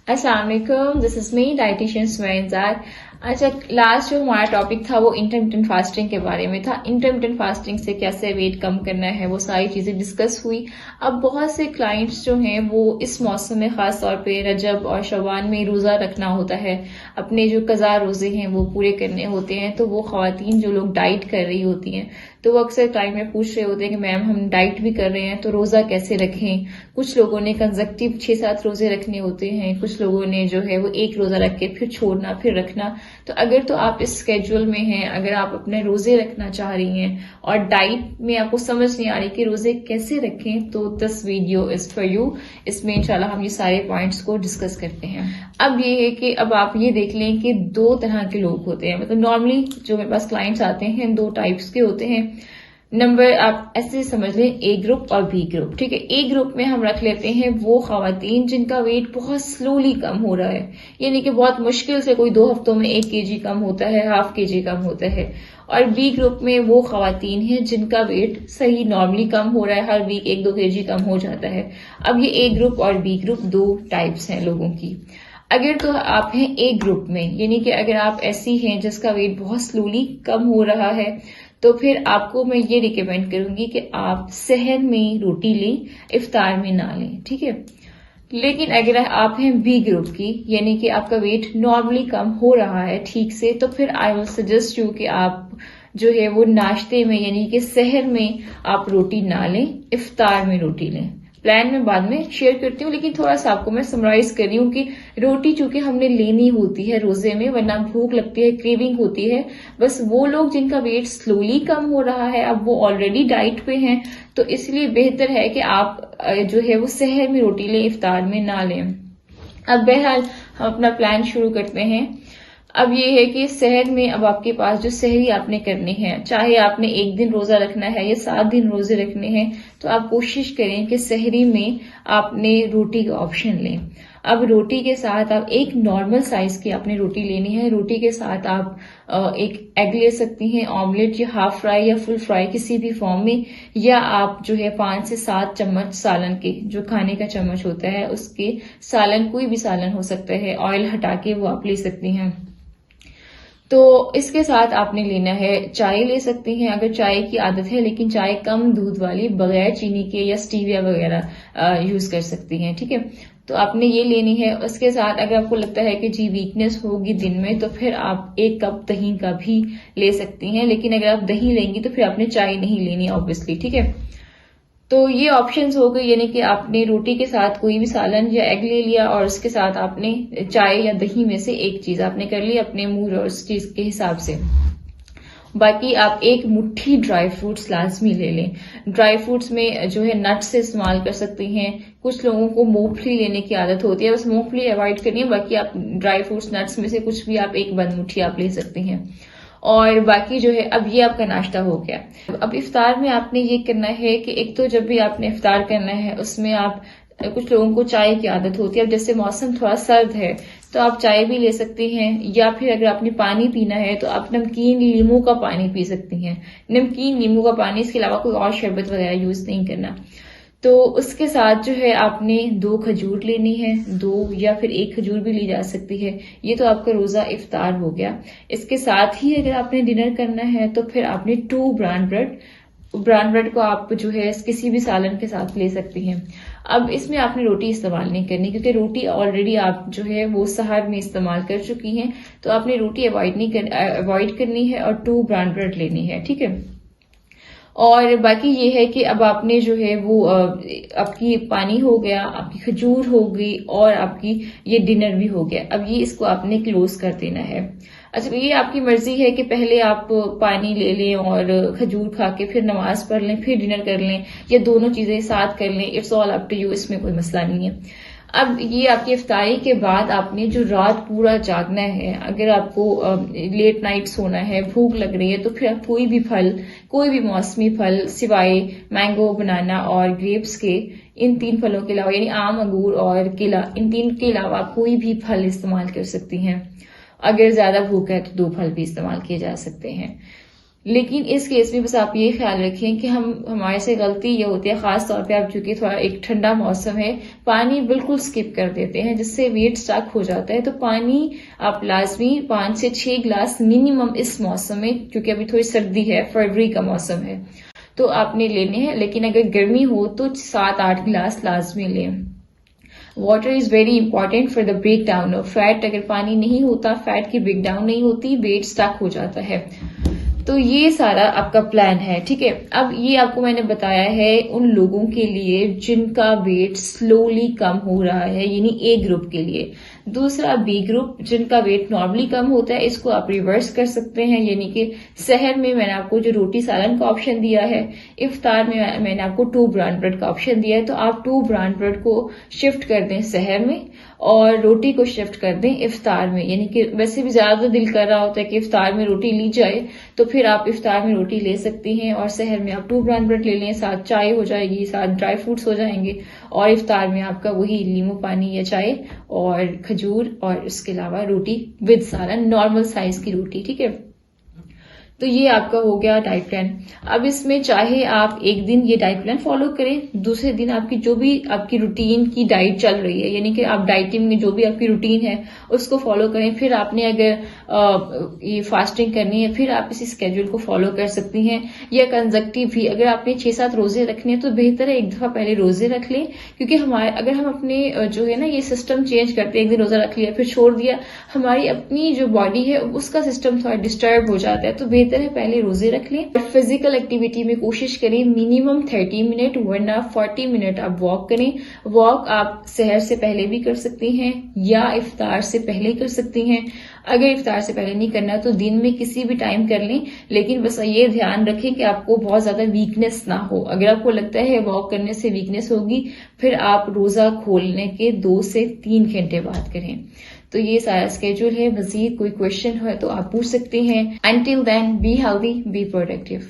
अस्सलाम वालेकुम, this is me dietitian Schuman. अच्छा, लास्ट जो हमारा टॉपिक था वो इंटरमिटेंट फास्टिंग के बारे में था। इंटरमिटेंट फास्टिंग से कैसे वेट कम करना है वो सारी चीजें डिस्कस हुई। अब बहुत से क्लाइंट्स जो हैं वो इस मौसम में खास तौर पे रजब और शवान में रोजा रखना होता है, अपने जो कज़ा रोजे हैं वो पूरे करने होते हैं। तो वो खवातीन जो लोग डाइट कर रही होती हैं तो वो अक्सर क्लाइंट में पूछ रहे होते हैं कि मैम हम डाइट भी कर रहे हैं तो रोजा कैसे रखें। कुछ लोगों ने कंजक्टिव 6-7 रोजे रखने होते हैं, कुछ लोगों ने जो है वो एक रोजा रख के फिर छोड़ना फिर रखना। तो अगर तो आप इस स्केड्यूल में हैं, अगर आप अपने रोजे रखना चाह रही हैं और डाइट में आपको समझ नहीं आ रही कि रोजे कैसे रखें, तो this video is for you. इसमें इंशाल्लाह हम ये सारे पॉइंट्स को डिस्कस करते हैं। अब ये है कि अब आप ये देख लें कि 2 तरह के लोग होते हैं, मतलब नॉर्मली जो मेरे पास क्लाइंट्स आते हैं 2 टाइप्स के होते हैं। नंबर आप ऐसे समझ लें, ए ग्रुप और बी ग्रुप। ठीक है, ए ग्रुप में हम रख लेते हैं वो खवातीन जिनका वेट बहुत स्लोली कम हो रहा है, यानी कि बहुत मुश्किल से कोई 2 हफ्तों में 1 kg कम होता है, ½ kg कम होता है। और बी ग्रुप में वो खवातीन हैं जिनका वेट सही नॉर्मली कम हो रहा है, हर वीक 1-2 kg कम हो जाता है। अब ये ए ग्रुप और बी ग्रुप 2 टाइप्स हैं लोगों की। अगर तो आप हैं ए ग्रुप में, यानी कि अगर आप ऐसी हैं जिसका वेट बहुत स्लोली कम हो रहा है, तो फिर आपको मैं ये रिकमेंड करूंगी कि आप सहर में रोटी लें, इफ्तार में ना लें। ठीक है, लेकिन अगर आप हैं बी ग्रुप की, यानी कि आपका वेट नॉर्मली कम हो रहा है ठीक से, तो फिर आई विल सजेस्ट यू कि आप जो है वो नाश्ते में यानी कि सहर में आप रोटी ना लें, इफ्तार में रोटी लें। प्लान में बाद में शेयर करती हूँ, लेकिन थोड़ा सा आपको मैं समराइज कर रही हूँ कि रोटी चूंकि हमने लेनी होती है रोजे में, वरना भूख लगती है, क्रेविंग होती है। बस वो लोग जिनका वेट स्लोली कम हो रहा है, अब वो ऑलरेडी डाइट पे हैं, तो इसलिए बेहतर है कि आप जो है वो सहर में रोटी लें, इफ्तार में ना लें। अब बहरहाल हम अपना प्लान शुरू करते हैं। अब ये है कि सहर में अब आपके पास जो सहरी आपने करनी है, चाहे आपने 1 दिन रोजा रखना है या 7 दिन रोजे रखने हैं, तो आप कोशिश करें कि सहरी में आपने रोटी का ऑप्शन लें। अब रोटी के साथ आप एक नॉर्मल साइज की आपने रोटी लेनी है। रोटी के साथ आप एक एग ले सकती हैं, ऑमलेट या हाफ फ्राई या फुल फ्राई किसी भी फॉर्म में, या आप जो है 5 से 7 चम्मच सालन के, जो खाने का चम्मच होता है उसके सालन, कोई भी सालन हो सकता है, ऑयल हटा के वो आप ले सकती हैं। तो इसके साथ आपने लेना है, चाय ले सकती हैं अगर चाय की आदत है, लेकिन चाय कम दूध वाली, बगैर चीनी के, या स्टीविया वगैरह यूज कर सकती हैं। ठीक है, तो आपने ये लेनी है। उसके साथ अगर आपको लगता है कि जी वीकनेस होगी दिन में, तो फिर आप 1 कप दही का भी ले सकती हैं, लेकिन अगर आप दही लेंगी तो फिर आपने चाय नहीं लेनी ऑब्वियसली। ठीक है, तो ये ऑप्शंस हो गए, यानी कि आपने रोटी के साथ कोई भी सालन या एग ले लिया और उसके साथ आपने चाय या दही में से एक चीज आपने कर ली अपने मूड और उस चीज के हिसाब से। बाकी आप 1 मुट्ठी ड्राई फ्रूट्स लाजमी ले लें। ड्राई फ्रूट्स में जो है नट्स से इस्तेमाल कर सकती हैं। कुछ लोगों को मूंगफली लेने की आदत होती है, बस मूंगफली अवॉइड करनी है। बाकी आप ड्राई फ्रूट्स नट्स में से कुछ भी आप 1 बंद मुट्ठी आप ले सकती हैं। और बाकी जो है, अब ये आपका नाश्ता हो गया। अब इफ्तार में आपने ये करना है कि एक तो जब भी आपने इफ्तार करना है उसमें आप, कुछ लोगों को चाय की आदत होती है, अब जैसे मौसम थोड़ा सर्द है तो आप चाय भी ले सकती हैं, या फिर अगर आपने पानी पीना है तो आप नमकीन नींबू का पानी पी सकती हैं। नमकीन नींबू का पानी, इसके अलावा कोई और शरबत वगैरह यूज नहीं करना। तो उसके साथ जो है आपने 2 खजूर लेनी है, 2 या फिर 1 खजूर भी ली जा सकती है। ये तो आपका रोजा इफ्तार हो गया। इसके साथ ही अगर आपने डिनर करना है तो फिर आपने 2 ब्राउन ब्रेड को आप जो है किसी भी सालन के साथ ले सकती हैं। अब इसमें आपने रोटी इस्तेमाल नहीं करनी, क्योंकि रोटी ऑलरेडी आप जो है वो सहर में इस्तेमाल कर चुकी हैं, तो आपने रोटी अवॉइड करनी है और 2 ब्राउन ब्रेड लेनी है। ठीक है, और बाकी ये है कि अब आपने जो है वो आपकी पानी हो गया, आपकी खजूर हो गई, और आपकी ये डिनर भी हो गया। अब ये इसको आपने क्लोज कर देना है। अच्छा, ये आपकी मर्जी है कि पहले आप पानी ले लें और खजूर खा के फिर नमाज पढ़ लें, फिर डिनर कर लें, या दोनों चीजें साथ कर लें। It's all up to you, इसमें कोई मसला नहीं है। अब ये आपकी इफ्तारी के बाद आपने जो रात पूरा जागना है, अगर आपको लेट नाइट सोना है, भूख लग रही है, तो फिर आप कोई भी फल, कोई भी मौसमी फल सिवाय मैंगो, बनाना और ग्रेप्स के, इन 3 फलों के अलावा, यानी आम, अंगूर और केला, इन 3 के अलावा कोई भी फल इस्तेमाल कर सकती हैं। अगर ज्यादा भूख है तो 2 फल भी इस्तेमाल किए जा सकते हैं। لیکن اس کیس میں بس آپ یہ خیال رکھیں کہ ہمارے سے غلطی یہ ہوتی ہے، خاص طور پہ آپ چونکہ تھوڑا ایک ٹھنڈا موسم ہے، پانی بالکل سکپ کر دیتے ہیں جس سے ویٹ اسٹک ہو جاتا ہے. تو پانی آپ لازمی 5 سے 6 گلاس منیمم اس موسم میں، کیونکہ ابھی تھوڑی سردی ہے، فروری کا موسم ہے، تو آپ نے لینے ہیں. لیکن اگر گرمی ہو تو 7-8 گلاس لازمی لیں. Water is very important for the breakdown of fat. اگر پانی نہیں ہوتا، فیٹ کی بریک ڈاؤن نہیں ہوتی، ویٹ اسٹک ہو جاتا ہے. تو یہ سارا آپ کا پلان ہے، ٹھیک ہے. اب یہ آپ کو میں نے بتایا ہے ان لوگوں کے لیے جن کا ویٹ سلولی کم ہو رہا ہے، یعنی اے گروپ کے لیے. دوسرا بی گروپ جن کا ویٹ نارملی کم ہوتا ہے، اس کو آپ ریورس کر سکتے ہیں. یعنی کہ سحر میں میں نے آپ کو جو روٹی سالن کا آپشن دیا ہے، افطار میں نے آپ کو 2 براؤن بریڈ کا آپشن دیا ہے، تو آپ 2 براؤن بریڈ کو شفٹ کر دیں سحر میں اور روٹی کو شفٹ کر دیں افطار میں. یعنی کہ ویسے بھی زیادہ دل کر رہا ہوتا ہے کہ افطار میں روٹی لی جائے، تو پھر آپ افطار میں روٹی لے سکتی ہیں اور سحر میں آپ 2 براؤن بریڈ لے لیں، ساتھ چائے ہو جائے گی، ساتھ ڈرائی فروٹس ہو جائیں گے، اور افطار میں آپ کا وہی لیمو پانی یا چائے اور کھجور اور اس کے علاوہ روٹی ود سالن، نارمل سائز کی روٹی، ٹھیک ہے. تو یہ آپ کا ہو گیا ڈائٹ پلان. اب اس میں چاہے آپ ایک دن یہ ڈائٹ پلان فالو کریں، دوسرے دن آپ کی جو بھی آپ کی روٹین کی ڈائٹ چل رہی ہے، یعنی کہ آپ ڈائٹنگ میں جو بھی آپ کی روٹین ہے اس کو فالو کریں. پھر آپ نے اگر یہ فاسٹنگ کرنی ہے، پھر آپ اسی اسکیڈول کو فالو کر سکتی ہیں. یا کنزکٹیو بھی اگر آپ نے 6-7 روزے رکھنے ہیں تو بہتر ہے ایک دفعہ پہلے روزے رکھ لیں. کیونکہ اگر ہم اپنے جو ہے نا یہ سسٹم چینج کرتے ہیں، ایک دن روزہ رکھ لیا پھر چھوڑ دیا، ہماری اپنی جو باڈی ہے اس کا سسٹم تھوڑا ڈسٹرب ہو جاتا ہے. تو بہتر ہے پہلے روزے رکھ لیں. فزیکل ایکٹیویٹی میں کوشش کریں منیمم 30 منٹ، ورنہ 40 منٹ آپ واک کریں. واک آپ سحر سے پہلے بھی کر سکتی ہیں یا افطار سے پہلے کر سکتی ہیں. اگر افطار سے پہلے نہیں کرنا تو دن میں کسی بھی ٹائم کر لیں، لیکن بس یہ دھیان رکھیں کہ آپ کو بہت زیادہ ویکنس نہ ہو. اگر آپ کو لگتا ہے واک کرنے سے ویکنس ہوگی، پھر آپ روزہ کھولنے کے 2 سے 3 گھنٹے بعد کریں. تو یہ سارا اسکیڈول ہے. مزید کوئی کوشچن ہے تو آپ پوچھ سکتے ہیں. Until then, be healthy, be productive.